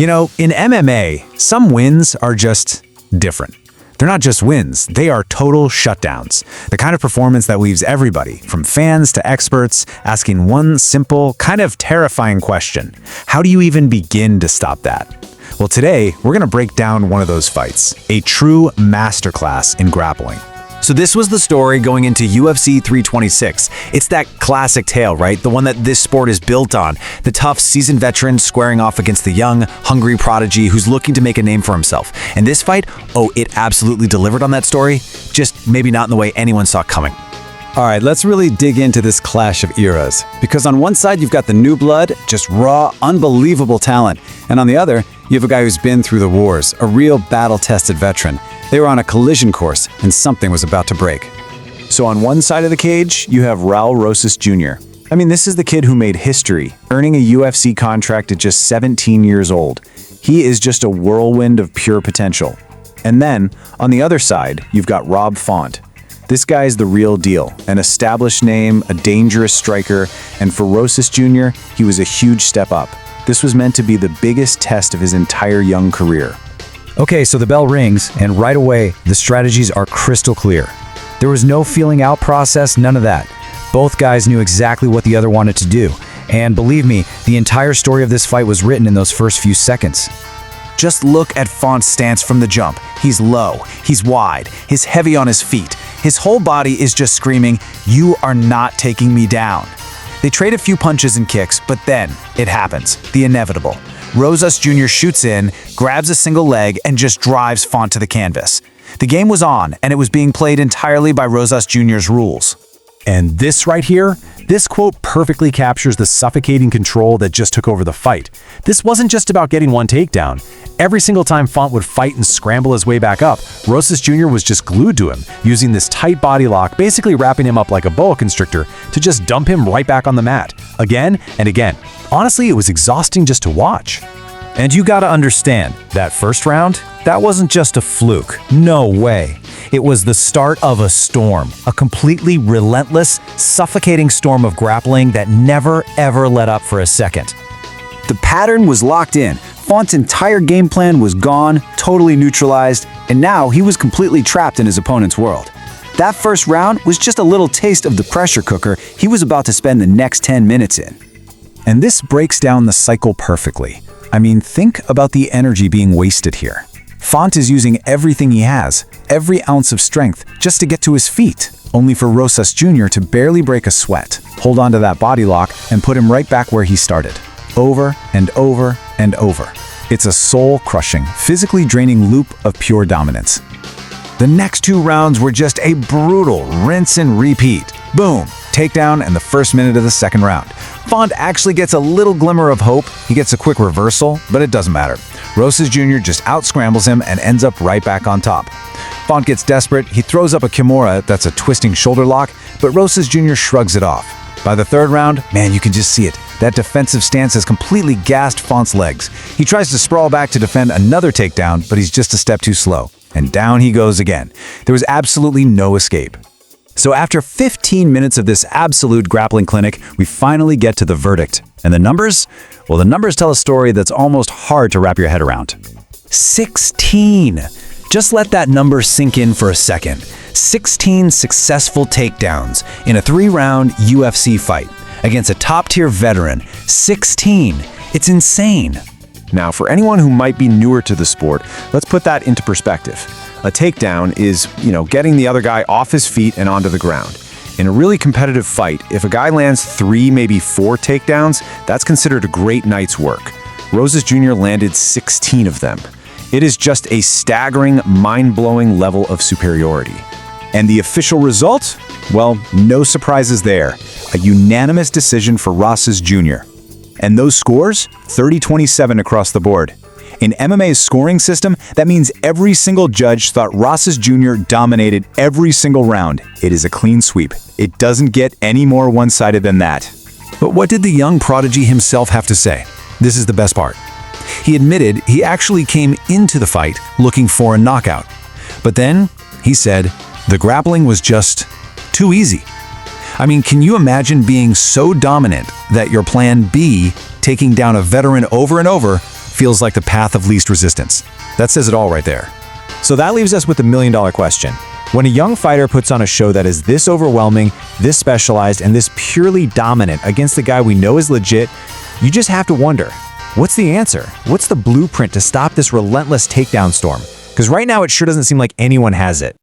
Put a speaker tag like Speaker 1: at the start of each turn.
Speaker 1: You know, in MMA, some wins are just different. They're not just wins, they are total shutdowns. The kind of performance that leaves everybody, from fans to experts, asking one simple, kind of terrifying question. How do you even begin to stop that? Well, today, we're gonna break down one of those fights, a true masterclass in grappling. So this was the story going into UFC 326. It's that classic tale, right? The one that this sport is built on. The tough, seasoned veteran squaring off against the young, hungry prodigy who's looking to make a name for himself. And this fight, it absolutely delivered on that story, just maybe not in the way anyone saw coming.
Speaker 2: All right, let's really dig into this clash of eras. Because on one side, you've got the new blood, just raw, unbelievable talent. And on the other, you have a guy who's been through the wars, a real battle-tested veteran. They were on a collision course, and something was about to break.
Speaker 1: So on one side of the cage, you have Raul Rosas Jr. I mean, this is the kid who made history, earning a UFC contract at just 17 years old. He is just a whirlwind of pure potential. And then, on the other side, you've got Rob Font. This guy is the real deal, an established name, a dangerous striker, and for Rosas Jr., he was a huge step up. This was meant to be the biggest test of his entire young career.
Speaker 3: Okay, so the bell rings, and right away, the strategies are crystal clear. There was no feeling out process, none of that. Both guys knew exactly what the other wanted to do. And believe me, the entire story of this fight was written in those first few seconds.
Speaker 1: Just look at Font's stance from the jump. He's low, he's wide, he's heavy on his feet. His whole body is just screaming, "You are not taking me down." They trade a few punches and kicks, but then it happens, the inevitable. Rosas Jr. shoots in, grabs a single leg, and just drives Font to the canvas. The game was on, and it was being played entirely by Rosas Jr.'s rules.
Speaker 4: And this right here, this quote perfectly captures the suffocating control that just took over the fight. This wasn't just about getting one takedown. Every single time Font would fight and scramble his way back up, Rosas Jr. was just glued to him, using this tight body lock, basically wrapping him up like a boa constrictor to just dump him right back on the mat, again and again. Honestly, it was exhausting just to watch.
Speaker 3: And you gotta understand, that first round, that wasn't just a fluke. No way. It was the start of a storm, a completely relentless, suffocating storm of grappling that never ever let up for a second.
Speaker 2: The pattern was locked in. Font's entire game plan was gone, totally neutralized, and now he was completely trapped in his opponent's world. That first round was just a little taste of the pressure cooker he was about to spend the next 10 minutes in.
Speaker 1: And this breaks down the cycle perfectly. I mean, think about the energy being wasted here. Font is using everything he has, every ounce of strength, just to get to his feet, only for Rosas Jr. to barely break a sweat, hold onto that body lock, and put him right back where he started. Over and over and over. It's a soul-crushing, physically draining loop of pure dominance. The next two rounds were just a brutal rinse and repeat. Boom, takedown in the first minute of the second round. Font actually gets a little glimmer of hope. He gets a quick reversal, but it doesn't matter. Rosas Jr. just out-scrambles him and ends up right back on top. Font gets desperate. He throws up a kimura, that's a twisting shoulder lock, but Rosas Jr. shrugs it off. By the third round, man, you can just see it. That defensive stance has completely gassed Font's legs. He tries to sprawl back to defend another takedown, but he's just a step too slow. And down he goes again. There was absolutely no escape. So after 15 minutes of this absolute grappling clinic, we finally get to the verdict. And the numbers? Well, the numbers tell a story that's almost hard to wrap your head around. 16! Just let that number sink in for a second. 16 successful takedowns in a 3-round UFC fight against a top-tier veteran. 16! It's insane.
Speaker 4: Now, for anyone who might be newer to the sport, let's put that into perspective. A takedown is, getting the other guy off his feet and onto the ground. In a really competitive fight, if a guy lands 3, maybe 4 takedowns, that's considered a great night's work. Rosas Jr. landed 16 of them. It is just a staggering, mind-blowing level of superiority. And the official result? Well, no surprises there. A unanimous decision for Rosas Jr. And those scores? 30-27 across the board. In MMA's scoring system, that means every single judge thought Rosas Jr. dominated every single round. It is a clean sweep. It doesn't get any more one-sided than that.
Speaker 1: But what did the young prodigy himself have to say? This is the best part. He admitted he actually came into the fight looking for a knockout. But then, he said, the grappling was just too easy. I mean, can you imagine being so dominant that your plan B, taking down a veteran over and over, feels like the path of least resistance. That says it all right there.
Speaker 4: So that leaves us with the million-dollar question. When a young fighter puts on a show that is this overwhelming, this specialized, and this purely dominant against the guy we know is legit, you just have to wonder, what's the answer? What's the blueprint to stop this relentless takedown storm? Because right now it sure doesn't seem like anyone has it.